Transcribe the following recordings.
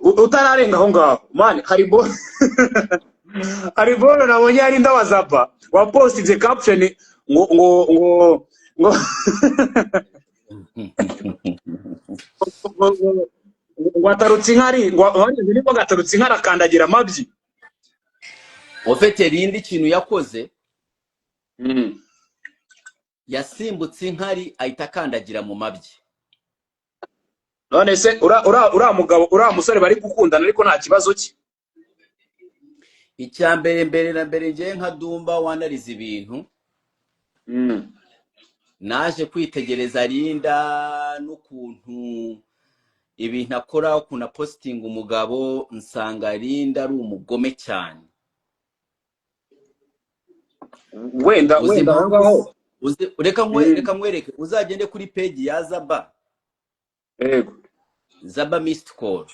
utararenga aho ngaho man hari bolo nabonye ari ndabazapa wa postinze caption ngo watarutse inkari ngo gatarutse inkara kandagira amabyi ofete rindi kintu yakoze yasimbutse inkari ahita kandagira mu mabyi. none se ura mugabo ura musore bari gukundana ariko nta kibazo cye. Icyambere na mbere ngiye nka Dumba wanariza ibintu naje kwitegereza Linda n'ukuntu ibintu akora, ukuntu posting umugabo, nsanga Linda ari umugome cyane. Wenda ngaho reka nkwereke uzagende kuri page ya Zaba. Yego. Zaba missed call.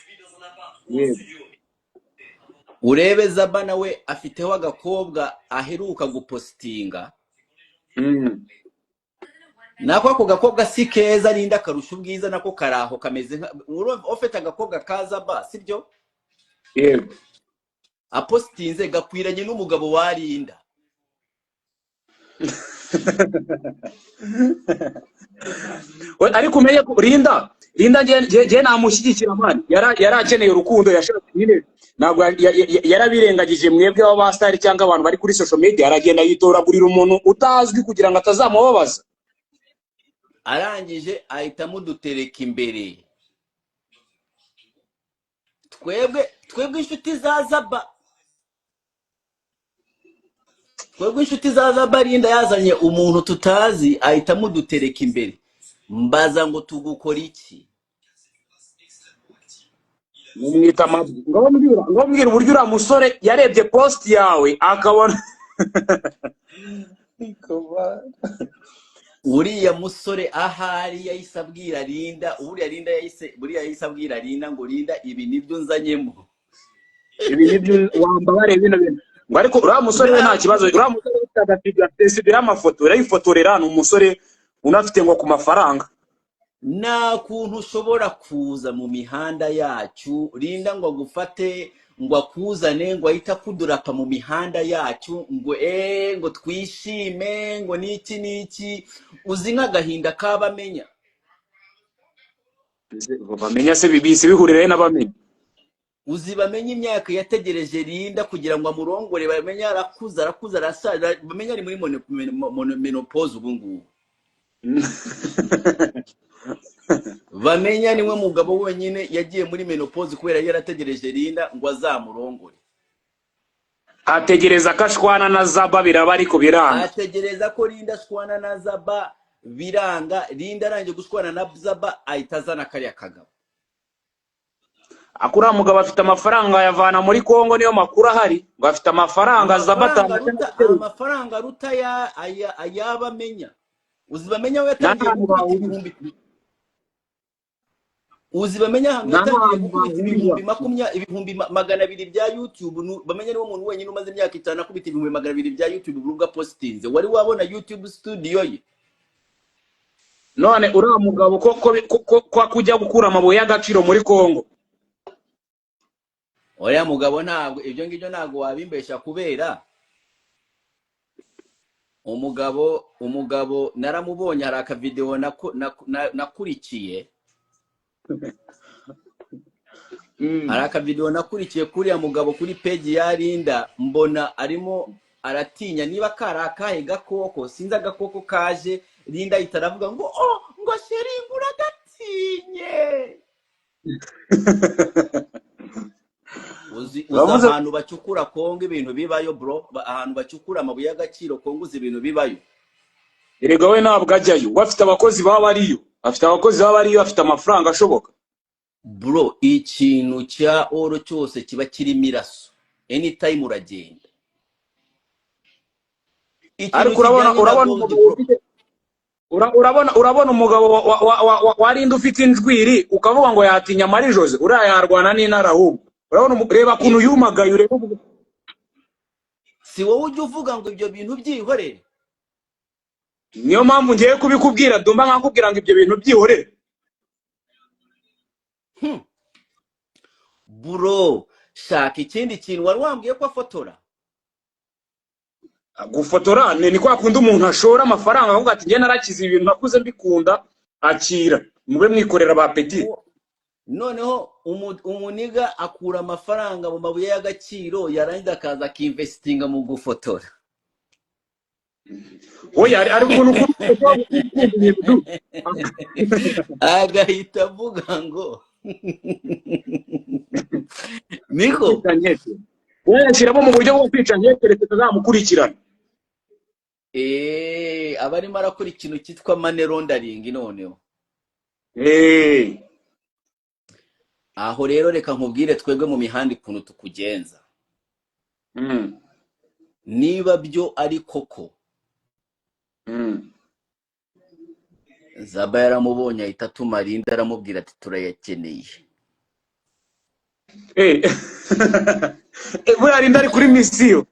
Yego. Urebe Zaba nawe afiteho agakobwa aheruka gupostinga. Nako ako gakobwa si keza, Linda karusha ubwiza, nako karaho kameze nka ofete agakobwa ka Zaba, sibyo? Yego. Apostinze gakwiranye n'umugabo wa Linda. ariko umenye ko Linda je namushyigikira man yarakeneye urukundo yashaka nyine ntabwo yarabirengagije mwebwe w'abastar cyangwa abantu bari kuri social media, aragenda yitoragurira umuntu utazwi kugira ngo atazamubabaza, arangije ahita mudutereka imbere. Twebwe inshuti za Zaba, twebwe inshuti za Zaba, Linda yazanye umuntu tutazi ahita mudutereka imbere. Mbaza ngo tugukora iki? Mumwita amabyi. Ngo mbwira uburyo ura musore yarebye post yawe akabona uriya musore ahari yahise abwira Linda, buriya yahise abwira Linda ngo Linda ibi nibyo nzanyemo, ibi nibyo wambabare bino bintu. Ngo ariko ura musore we nta kibazo, ura musore utagapiga Facebook amafoto urayifotorera, umusore unafite ngo ku mafaranga. Nta kuntu ushobora kuza mu mihanda yacu Linda ngo agufate ngo akuzane ngo ahita kudurapa mu mihanda yacu ngo twishime ngo niki uzi nk'agahinda kabamenya. Bamenya se bibisi bihurire n'abamenya. Uzi bamenye imyaka yategereje Linda kugira ngo amurongore, bamenya arakuza arasaza, bamenya ari muri menopause ubu ngubu. Bamenya niwe mugabo wenyine yagiye muri menopause kubera yarategereje Linda ngo azamurongore. Ategereza kashwana na Zaba biraba ariko biranga. Ategereza ko Linda shwana na Zaba biranga. Linda arangije gushwana na Zaba ahita azana kariya kagabo. Akura mugabo afite amafaranga yavana muri Kongo, niyo makuru ahari ngo afite amafaranga Zaba amafaranga ruta ayabamenya. Uzi bamenya we yatangiye ibihumbi, uzi bamenya yatangiye ibihumbi 200 bya YouTube. Bamenya niwo muntu wenyine umaze imyaka 5 akubita ibihumbi 200 bya YouTube burunga postinze. Wari wabona YouTube studio ye? None ura mugabo ko kujya gukura amabuye y'agaciro muri Kongo. Oya mugabo ntabwo ibyo ngibyo ntabwo wabimbesha, kubera umugabo naramubonye, hari aka video nakurikiye hari aka video nakurikiye kuri ya mugabo kuri page ya Linda, mbona arimo aratinya niba kari akahe gakoko, sinzi agakoko kaje. Linda itaravuga ngo ngo sheringura gatinye. Uzi ahantu bacukura Kongo ibintu bibayo bro, ahantu bacukura amabuye y'agaciro Kongo uzi ibintu bibayo. Erega we ntabwo ajyayo, wafite abakozi baba bariyo, afite amafaranga ashoboka. Bro, ikintu cya oro cyose kiba kiri miraso, anytime uragenda. Ariko urabona umugabo wa Linda ufite injwiri ukavuga ngo yatinya Marie Jose, urayarwana n'intara ahubwo. Urabona reba kuntu yumagaye, ureba si wowe ujye uvuga ngo ibyo bintu byihorere. Niyo mpamvu ngiye kubikubwira, Dumba nkakubwira ngo ibyo bintu byihorere. bro shaka ikindi kintu wari wambwiye ko afotora. gufotora ni kwa kundi umuntu ashora amafaranga avuga ati nge narakize ibintu nakuze mbikunda akira mube mwikorera ba petit. Noneho umuniga akura amafaranga mu mabuye y'agaciro yarangiza akaza akiinvestinga mu gufotora. Oya ari ukuntu agahita avuga ngo niko yashyiramo mu buryo bwo kwica nkeke reka tuzamukurikirana. abarimo arakora ikintu cyitwa money laundering noneho. Aho rero reka nkubwire twebwe mu mihanda ikuntu tukugenza. Niba byo ari koko Zaba yaramubonye ahita atuma Linda aramubwira ati turayakeneye. buriya Linda ari kuri misiyo.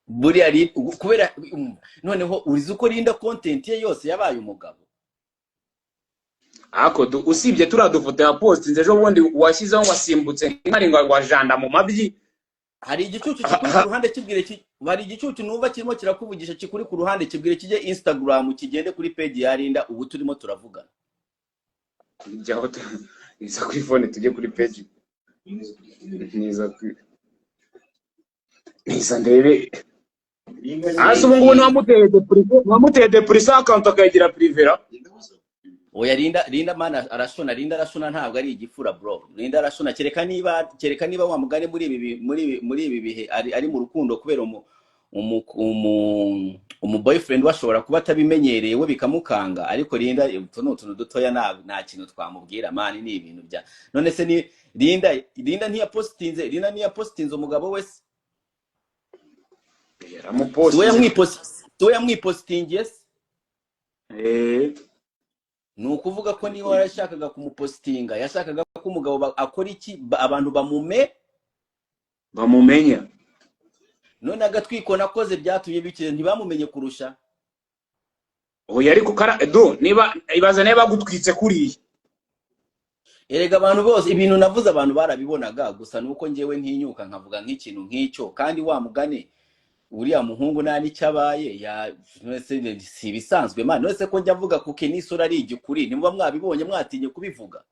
Buriya kubera noneho urizi uko Linda content ye yose yabaye umugabo. Ako usibye turadufoto ya post nzejo bundi washyizeho wasimbutse nkari ngo wajanda mu mabyi. Hari igicucu kikuri ku ruhande kibwire bari igicucu numva kirimo kirakuvugisha kikuri ku ruhande kibwire kijye Instagram kigende kuri page ya Linda ubu turimo turavugana. Njyaho iza kuri phone tujye kuri page. Niza ndebe. Aso ubu ngubu wamuteye deprisa account akayigira privera. Oya Linda mana arashona. Linda arashona ntabwo ari igifura bro. Linda arashona kereka niba wa mugane muri ibi bihe ari mu rukundo kubera umu boyfriend washobora kuba atabimenyereye we bikamukanga, ariko Linda utuntu dutoya nta kintu twamubwira mani ni ibintu bya none se ni Linda ntiyapostinze umugabo wese yamwipostingiye se. Ni ukuvuga ko niba warashakaga kumupostinga yashakaga ko umugabo akora iki abantu bamumenya. None agatwiko nakoze byatumye bikire ntibamumenye kurusha. Oya ariko niba ibaza niba gutwitse kuriye. Erega abantu bose ibintu navuze abantu barabibonaga gusa nuko ngewe ntinyuka nkavuga nk'ikintu nk'icyo kandi wa mugane uriya muhungu nani cyabaye none si bisanzwe man none se ko njya avuga ko Kenisura ari igikuri nimuba mwabibonye mwatinye kubivuga.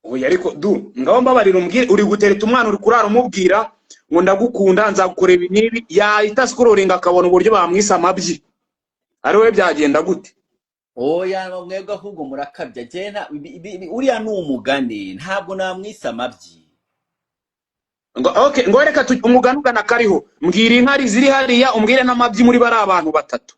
Oya ariko ngaho mbabarira umbwire uri gutereta umwana uri kurara umubwira ngo ndagukunda nzagukorera nibi yahita scrolling akabona uburyo bamwisa amabyi ari we byagenda gute. Oya mwebwe ahubwo murakabya jena uriya ni umugani ntabwo namwisa amabyi. Okay ngo reka umugani ugana kariho mbwira inkari ziri hariya umbwire n'amabyi muri bari abantu batatu.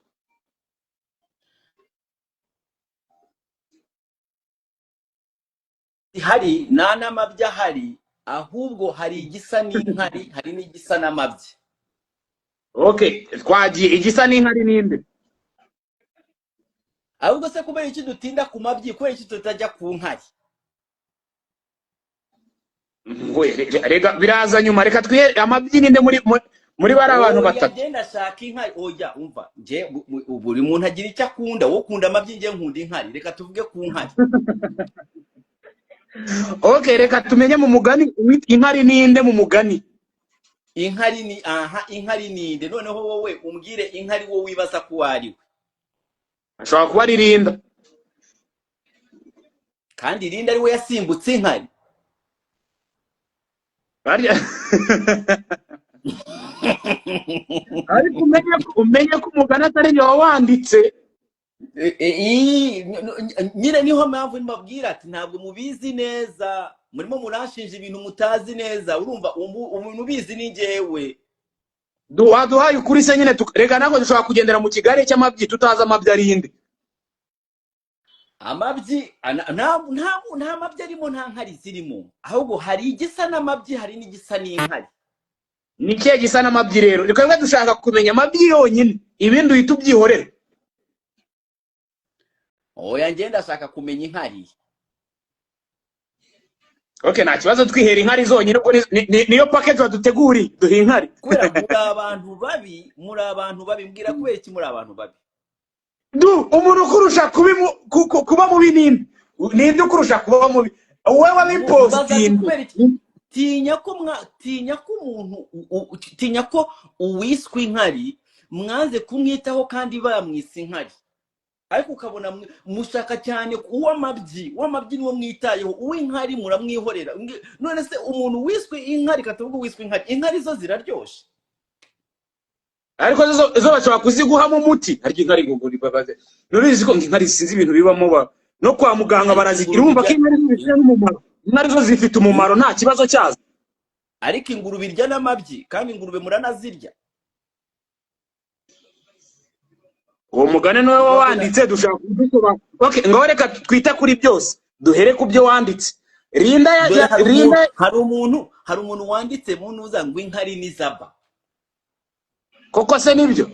Hari n'amabyi ahari ahubwo hari igisa n'inkari hari n'igisa n'amabyi. Okay twagiye igisa n'inkari ninde ahubwo se kubera iki dutinda ku mabyi kubera iki tutajya ku nkari. Rega biraza nyuma reka twiye amabyi ninde muri bari abantu batatu. Agenda shaka inkari oya umva nje buri muntu agira icyo akunda wo kunda amabyi nje nkunda inkari reka tuvuge ku nkari. Okay reka tumenye mu mugani inkari ninde mu mugani. Inkari ni inkari ninde noneho wowe umbwire inkari wowe wibaza ko wariwe. Ashobora kuba ari Linda kandi Linda ari we yasimbutse inkari. Ariko umenye ko umugani atari byo wanditse. Nyine niho mpamvu mbabwira ati ntabwo mubizi neza murimo murashinja ibintu mutazi neza urumva umuntu ubizi ni njyewe. Waduhaye ukuri se nyine reka nako dushobora kugendera mu kigare cy'amabyi tutazi amabyi ari inde. Amabyi nta mabyi arimo nta nkari zirimo ahubwo hari igisa n'amabyi hari n'igisa n'inkari. Ni kiye gisa n'amabyi rero reka dushaka kumenya amabyi yonyine ibindi uhita ubyihorera. Oya ngenda ashaka kumenya inkari. Okay nta kibazo twihera inkari zonyine ubwo niyo package waduteguri duhe inkari. Kubera muri abantu babi mbwira kubera iki muri abantu babi. Umuntu kurusha kuba mubi ninde ukurusha kuba mubi wowe mbaza ati wabipostinze kubera iki tinya ko umuntu tinya ko uwiswe inkari mwanze kumwitaho kandi bamwise inkari, ariko ukabona mushaka cyane uw'amabyi niwo mwitayeho, uw'inkari muramwihorera. None se umuntu wiswe inkari katavuga wiswe inkari zo ziraryoshe, ariko zo bashobora kuziguhamo umuti. Harya inkari ngo babaze nurizi ko inkari sinzi ibintu bibamo no kwa muganga barazigira. Urumva ko inkari zifite n'umumaro, inkari zo zifite umumaro nta kibazo cyazo. ariko ingurube irya n'amabyi kandi ingurube muranazirya. Uwo mugane niwe wanditse dushaka kudusoba. Okay, ngaho reka twita kuri byose duhere ku byo wanditse. Rinda hari umuntu wanditse mu ntuza ngo inkari ni Zaba. Koko se nibyo?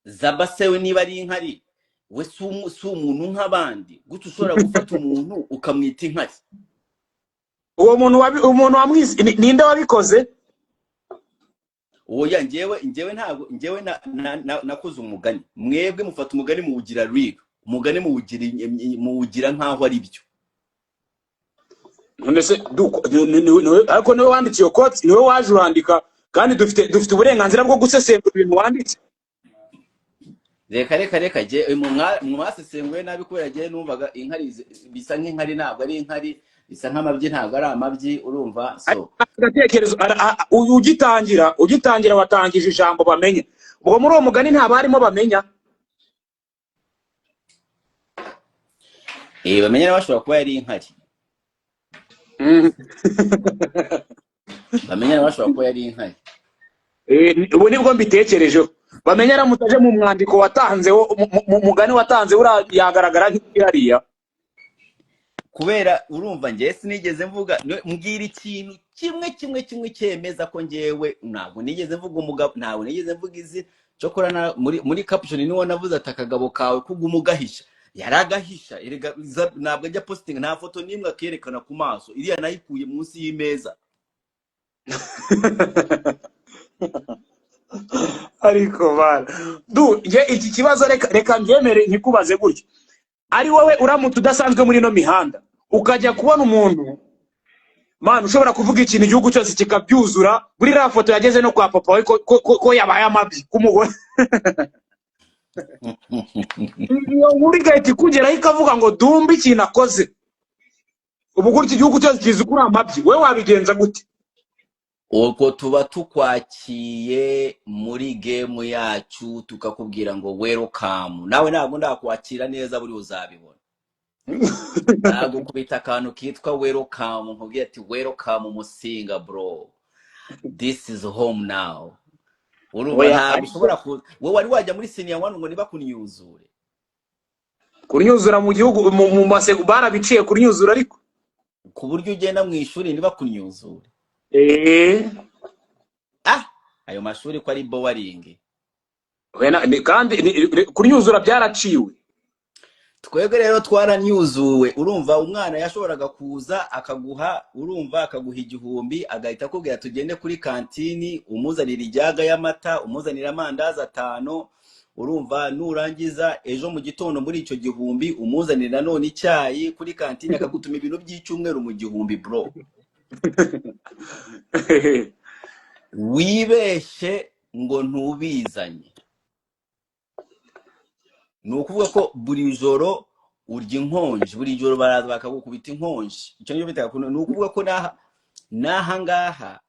Zaba sewe niba ari inkari we si umuntu nk'abandi gute ushobora gufata umuntu ukamwita inkari? Uwo umuntu wamwise ninde wabikoze? Oya njyewe ntabwo nakoze umugani. Mwebwe mufata umugani muwugira real, umugani muwugira nkaho ari byo. None se ariko niwe wanditse iyo quote, niwe waje urandika kandi dufite uburenganzira bwo gusesengura ibintu wanditse. Reka je mwasesenguye nabi kubera je numvaga inkari bisa nk'inkari ntabwo ari inkari, bisa nk'amabyi ntabwo ari amabyi, urumva. So agatekerezo ugitangira watangije ijambo bamenye. Ubwo muri uwo mugani nta barimo bamenya. Bamenya bashobora kuba yari inkari. Bamenya bashobora kuba yari inkari. Ubu nibwo mbitekerejeho. Bamenya ramutaje mu mwandiko watanze mu mugani watanze yagaragara nk'ihariya. Kubera urumva njye sinigeze mvuga mbwira ikintu kimwe cyemeza ko njyewe ntabwo nigeze mvuga umugabo, ntabwo nigeze mvuga izi cyokorana muri caption niwo navuze ati akagabo kawe kugumugahisha. Yaragahisha ntabwo ajya posting, nta foto nimwe akerekana ku maso, iriya nayikuye munsi y'imeza. Ariko bana iki kibazo reka ngemere nkikubaze gutyo. Ari wowe uramutse udasanzwe muri no mihanda ukajya kubona umuntu man ushobora kuvuga ikintu igihugu cyose kikabyuzura, buri ra foto yageze no kwa papa we ko yabaye amabyi kumugore. Iyo muri gahita kugeraho ikavuga ngo dumba ikintu akoze, ubu gutyo igihugu cyose kizi kuri amabyi, we wabigenza gute? Uko tuba tukwakiye muri game yacu tukakubwira ngo welcome, nawe ntabwo ndakwakira neza buri uzabibona. Ntabwo kubita akantu kitwa welcome nkubwiye ati welcome Musinga bro, this is home now. Urumva ntabwo ushobora wowe wari wajya muri senior one ngo niba kunyuzure mu gihugu mu mase barabiciye kunyuzura, ariko ku buryo ugenda mu ishuri niba kunyuzure. Ayo mashuri ko ari bowaringi kandi kunyuzura byaraciwe. Twebwe rero twaranyuzuwe. Urumva umwana yashoboraga kuza akaguha, urumva akaguha 1000 agahita akubwira tugende kuri kantini, umuzanira ijyaga y'amata, umuzanira amandazi 5, urumva nurangiza ejo mu gitondo muri icyo 1000 umuzanira none icyayi kuri kantini, akagutuma ibintu by'icyumweru mu 1000 bro. Wibeshe ngo ntubizanye, nukuvuga ko buri joro urya inkonje, buri joro baraza bakagukubita inkonje. Icyo niyo bita nukuvuga ko naha ngaha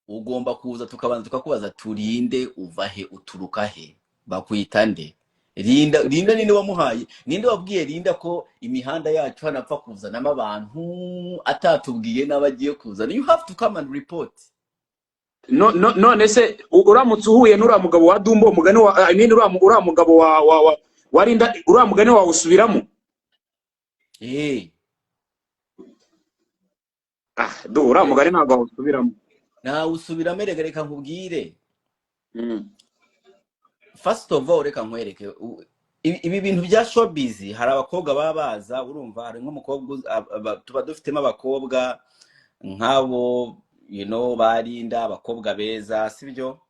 ugomba kuza tukabanza tukakubaza turinde uva he uturuka he bakwita nde. Rinda ninde wamuhaye, ninde wabwiye Rinda ko imihanda yacu hanapfa kuzanamo abantu atatubwiye n'abagiye kuzana? You have to come and report. None se uramutse uhuye n'ura mugabo wa Dumbo umugani wa ura mugabo wa Rinda, ura mugani wa usubiramo? Ura mugani ntabwo usubiramo. Na usubiramo reka nkubwire. First of all reka nkwereke ibi bintu bya showbiz. Hari abakobwa babaza, urumva hari nk'umukobwa tuba dufitemo abakobwa nk'abo barinda, abakobwa beza sibyo.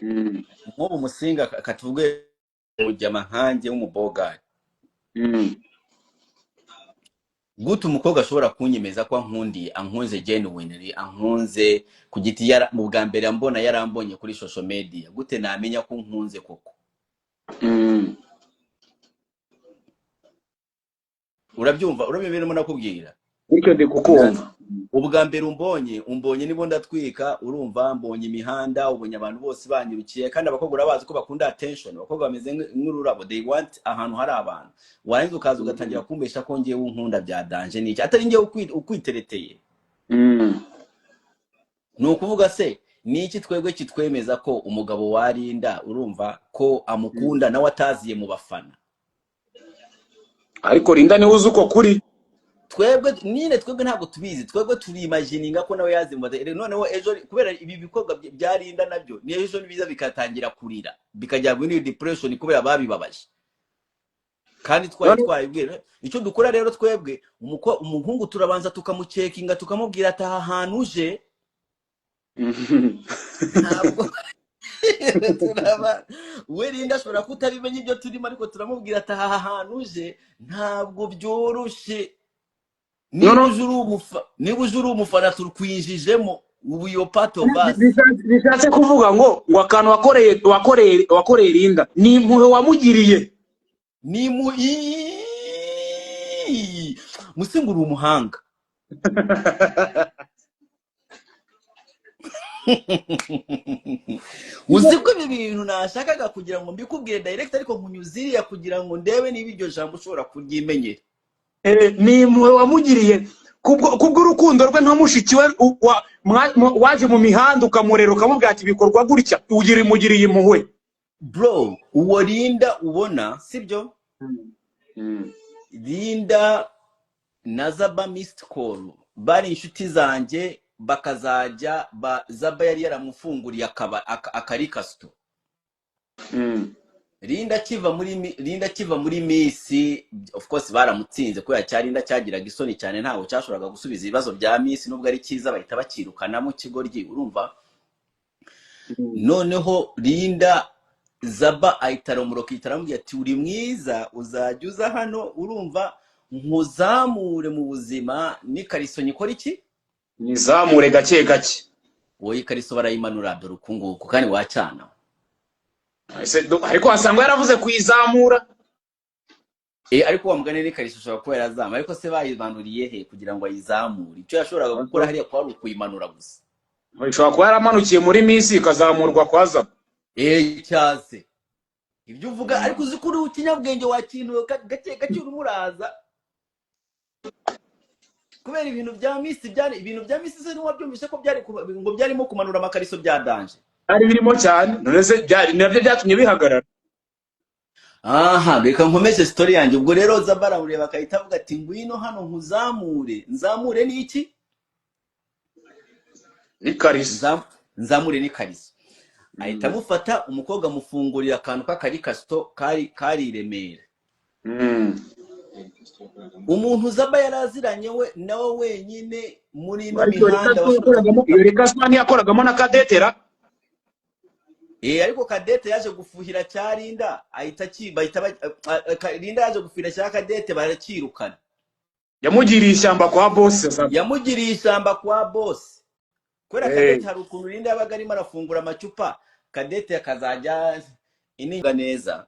Nk'ubu Musinga katuvuge ujya mahange w'umubogari. gute umukobwa ashobora kunyemeza ko ankundiye, ankunze genuinely, ankunze ku giti mu bwa mbere ambona yarambonye kuri social media, gute namenya ko nkunze koko? Urabyumva ibintu nakubwira? Nicyo ndi kukumva. Ubwa mbere umbonye nibo ndatwika, urumva, mbonye imihanda, ubonye abantu bose banyirukiye, kandi abakobwa urabazi ko bakunda attention, abakobwa bameze nk'ururabo, they want ahantu hari abantu, warangiza ukaza ugatangira kumbesha ko ngiye unkunda bya danje n'iki, atari ngiye ukwitereteye. Ni ukuvuga se niki twebwe kitwemeza ko umugabo warinda, urumva, ko amukunda nawe ataziye mu bafana? Ariko Linda niwe uzi uko kuri. Twebwe ntabwo tubizi, twebwe turi imagininga ko nawe yazimba. Noneho ejo kubera ibi bikorwa byarinda nabyo, ni ejo nibiza bikatangira kurira, bikajya muri depression kubera babibabaje, kandi twayibwira icyo dukora. Rero twebwe umuhungu turabanza tukamucekinga, tukamubwira ati aha hantu uje ntabwo we Linda ashobora kutabimenya ibyo turimo, ariko turamubwira ati aha hantu uje ntabwo byoroshye. Niba uje uri umufana turkwinjijemo, ubu yo part of us. Bishatse kuvuga ngo akantu wakoreye Linda ni impuhwe wamugiriye. Musingura umuhanga. Uzi ko ibi bintu nashakaga kugira ngo mbikubwire direct, ariko nkunyuziriya kugira ngo ndebe niba iryo jambo ushobora kuryimenyera. Ni impuhwe wamugiriye kubw'urukundo rwe nta mushiki we waje mu mihanda ukamurera ukamubwira ati bikorwa gutya, umugiriye impuhwe. Bro, uwo Linda ubona sibyo? Linda na Zaba missed call bari inshuti zanjye, bakazajya Zaba yari yaramufunguriye akarikasto. Linda kiva muri Miss, of course baramutsinze kubera cya Linda cyagiraga isoni cyane, ntawo cyashoboraga gusubiza ibibazo bya Miss, nubwo ari cyiza bahita bakirukana mu kigoryi, urumva. Noneho Linda Zaba ahitaromuroka, itaramubwira ati uri mwiza, uzajya uza hano, urumva, nkuzamure mu buzima, ni kariso nyikora iki? Nizamure gake gake. Wowe kariso barayimanura dore ukunguko, kandi wacana. Ariko wasanga yaravuze kuyizamura. Ariko wamugane ni kariso ushobora kuba yarazamura, ariko se bayimanuriye he kugira ngo ayizamure? Icyo yashoboraga gukora hariya kwa ari ukuyimanura gusa. Ishobora kuba yaramanukiye muri Miss ikazamurwa kwa Zaba. Cyaze ibyo uvuga, ariko uzi kuri ukinyabwenge wakintu gake gake urumuraza kubera ibintu bya Miss se n'uwabyumvise ko ngo byarimo kumanura amakariso bya danje. Ari birimo cyane, none se nabyo byatumye bihagarara. Reka nkomeze story yanjye. Ubwo rero Zaba aramureba akahita avuga ati ngwino hano nkuzamure. Nzamure ni iki? Ni kariso. Nzamure ni kariso. Ahita amufata umukobwa amufungurira akantu k'akarikasto kari i Remera. Umuntu Zaba yaraziranye we nawe wenyine muri ino mihanda. Iyo rikasto yakoragamo na Kadetera. Ariko Kadete yaje gufuhira cya Linda, Linda yaje gufuhira cya Kadete, barakirukana. Yamugiriye ishyamba kwa boss. Kubera Kadete hari ukuntu Linda yabaga arimo arafungura amacupa, Kadete akazajya ininga neza.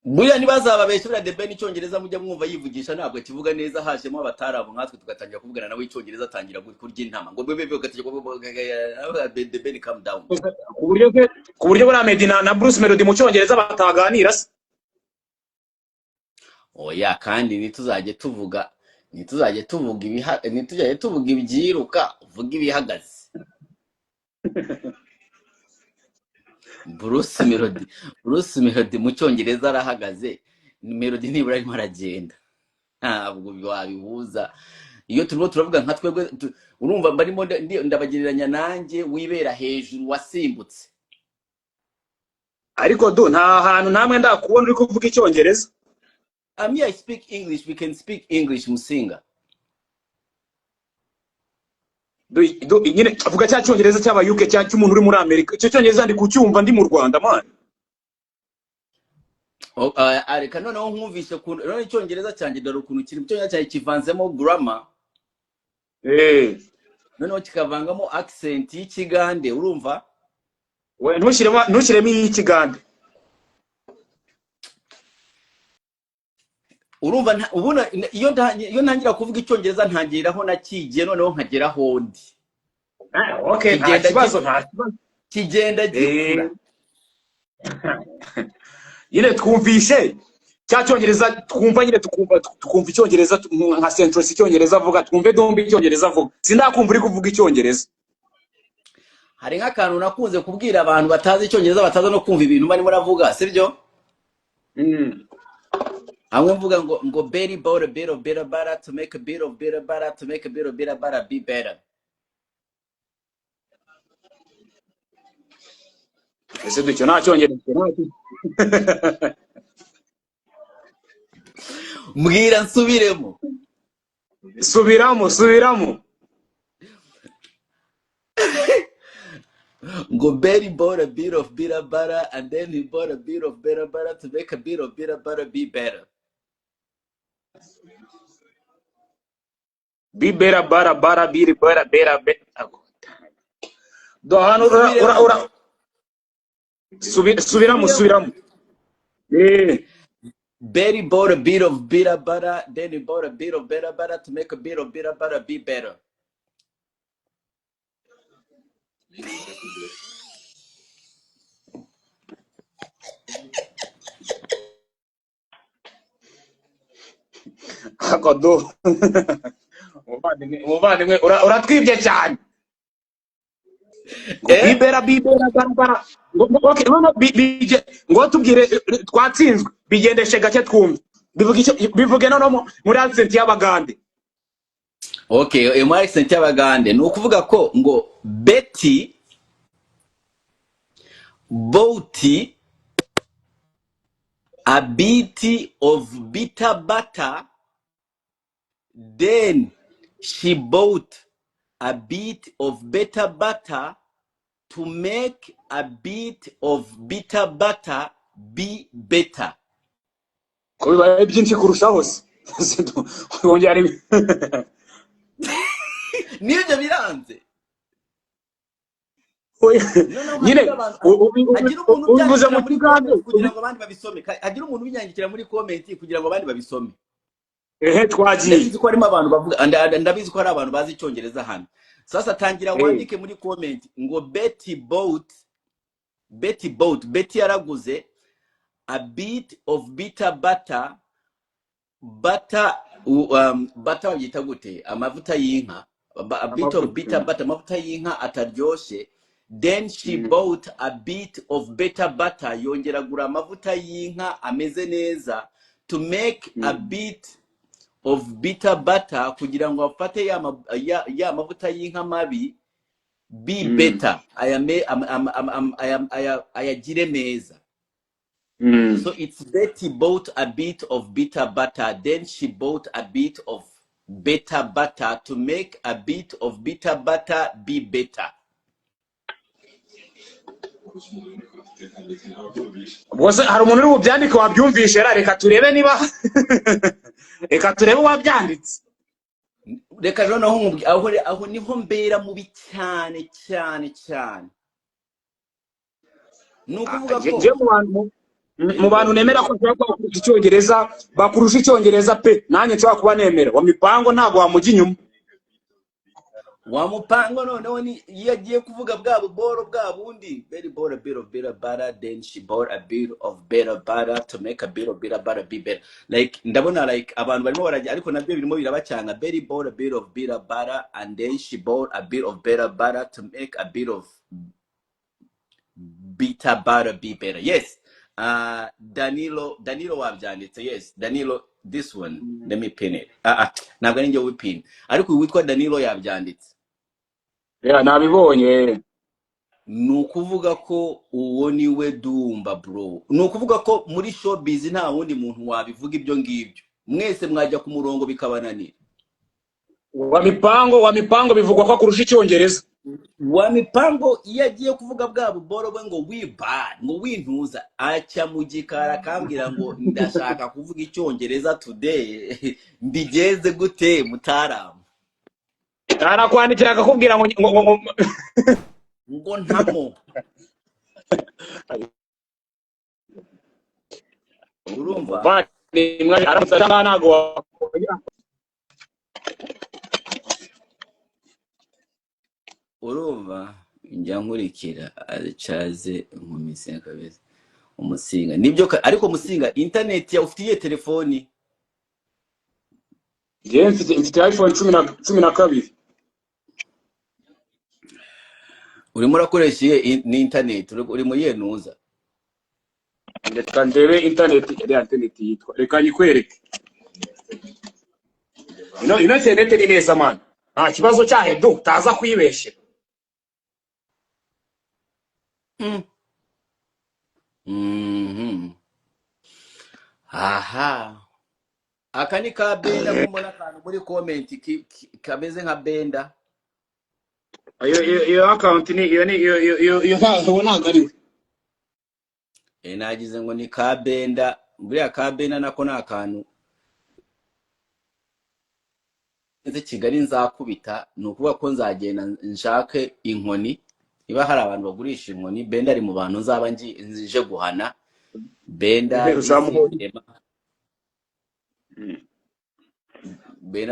Buriya ntibazababeshe, buriya The Ben icyongereza mujya mwumva yivugisha ntabwo kivuga neza, hajemo abatarabu nkatwe tugatangira kuvugana nawe icyongereza atangira kurya intama ngo bebe The Ben calm down. Ku buryo buri Medina na Bruce Melody mu cyongereza bataganira se. Kandi nituzajye tuvuga ibyiruka, uvuga ibihagaze. Bruce Melody mu cyongereza arahagaze, Melody nibura arimo aragenda, ntabwo wabihuza. Iyo turimo turavuga nka twebwe, urumva barimo ndabagereranya nanjye wibera hejuru wasimbutse. Ariko nta hantu namwe ndakubona uri kuvuga icyongereza. I speak English, we can speak English, Musinga. Nyine avuga cya cyongereza cy'aba UK cy'umuntu uri muri Amerika. Icyo cyongereza ndi kucyumva ndi mu Rwanda man. Areka noneho nkumvishe none icyongereza cyanjye dore ukuntu kiri mu cyongereza cyanjye kivanzemo grammar noneho kikavangamo accent y'ikigande urumva we ntushyiremo y'ikigande urumva ubona iyo ntangira kuvuga icyongereza ntangiriraho nakigiye noneho nkageraho ndi okay nta kibazo kigenda gikura nyine twumvishe cya cyongereza twumva nyine tukumva icyongereza nka Centros icyongereza avuga twumve dombi icyongereza avuga sindakumva uri kuvuga icyongereza hari nk'akantu nakunze kubwira abantu batazi icyongereza bataza no kumva ibintu barimo baravuga sibyo hamwe mvuga ngo berry butter bit of better butter to make a bit of better butter to make a bit of better butter be better ese ducyo nta cyongereza mbwira nsubiremo subiramo ngo Betty bought a bit of better butter and then he bought a bit of better butter to make a bit of better butter be better. Be better butter be better. Do hano ura subiramo. Betty bought a bit of better butter, then he bought a bit of better butter to make a bit of better butter be better. Akodo. Muvandimwe uratwibye cyane. Bibera bara. Okay, none ngo tubwire twatsinzwe bigendeshe gake twumve. Bivuge none muri accent y'Abagande. Okay, muri accent y'Abagande ni ukuvuga ko ngo Betty bought a bit of bitter butter, then she bought a bit of better butter to make a bit of bitter butter be better. Ko bibaye byinshi kurushaho se. Wongera Nibyo biranze. Nyine uvuze mu kigande kugira ngo abandi babisome. Hagira umuntu binyangikira muri comment kugira ngo abandi babisome. Twagiye. Ndabizi ko harimo abantu bavuga ndabizi ko hari abantu bazi icyongereza hano. Sasa tangira wandike muri comment ngo Betty Betty yaraguze a bit of bitter butter bagita gute amavuta y'inka a bit of bitter butter amavuta y'inka ataryoshe, then she bought a bit of better butter yongera gura amavuta y'inka ameze neza to make a bit of bitter butter kugira ngo afate ya mavuta y'inka mabi be better ayagire meza. So it's Betty bought a bit of bitter butter, then she bought a bit of better butter to make a bit of bitter butter be better. Bose hari umuntu uri bubyandike wabyumvishe reka turebe niba reka turebe wabyanditse. Reka noneho aho niho mbera mubi cyane. Nukuvuga ko mu bantu nemera ko bakurusha icyongereza bakurusha icyongereza pe nanjye nshobora kuba nemera wa mipango ntago wamujya inyuma wa mupango noneho ni yagiye kuvuga bwabo boro bwabundi Betty bought a bit of better butter, then she bought a bit of better butter to make a bit of better butter be better. Like ndabona like abantu barimo barajya ariko nabyo birimo birabacyanga. Betty bought a bit of better butter and then she bought a bit of better butter to make a bit of bitter butter be better. Yes. Danilo wabyanditse. Yes, Danilo, this one let me pin it. Ntabwo ari njye wipin ariko witwa Danilo yabyanditse. Nabibonye. Nukuvuga ko uwo niwe Dumba bro. Nukuvuga ko muri showbiz nta wundi muntu wabivuga ibyo ngibyo. Mwese mwajya ku murongo bikabananira. Wa mipango bivugwa ko kurusha icyongereza. wa mipango iyo agiye kuvuga bwa buboro bwe ngo wibad ngo wintuza aca mu gikara akambwira ngo ndashaka kuvuga icyongereza today mbigeze gute mutaramu arakwandikira akakubwira ngo ntamo urumva aramutse ntago urumva njya nkurikira acaze nkumise kabeza umusinga nibyo ariko musinga internet ya ufitiye telefoni je mfite iPhone 12 urimo urakoresha ni internet uri muri yenuza reka ndebe internet yitwa reka nyikwereke ino internet ni neza man nta kibazo cyahe du taza kwibeshye aha aka ni ka benda kumbona akantu muri comment kameze nka benda iyo account ni iyo ntabwo ari nagize ngo ni ka benda buriya ka benda nako ni akantu nze Kigali nzakubita ni ukuvuga ko nzagenda nshake inkoni niba hari abantu bagurisha inkoni benda ari mu bantu nzaba nje guhana benda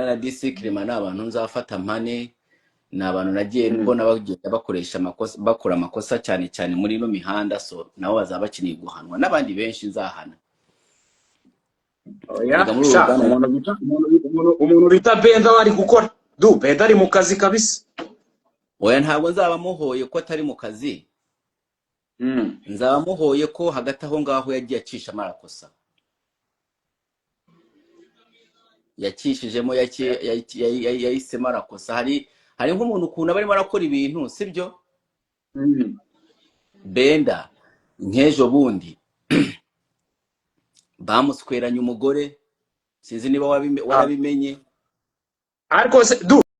na disikrima ni abantu nzafata mpane ni abantu nagiye mbona bagenda bakoresha bakora amakosa cyane cyane muri ino mihanda so nabo bazaba bakeneye guhanwa n'abandi benshi nzahana umuntu bita benda wari gukora du benda ari mu kazi kabisa oya ntabwo nzaba muhoye ko atari mu kazi nzaba muhoye ko hagati aho ngaho yagiye acisha amarakosa yakishijemo yahisemo arakosa hari nk'umuntu ukuntu barimo arakora ibintu sibyo benda nk'ejo bundi bamusweranye umugore sinzi niba warabimenye ariko se du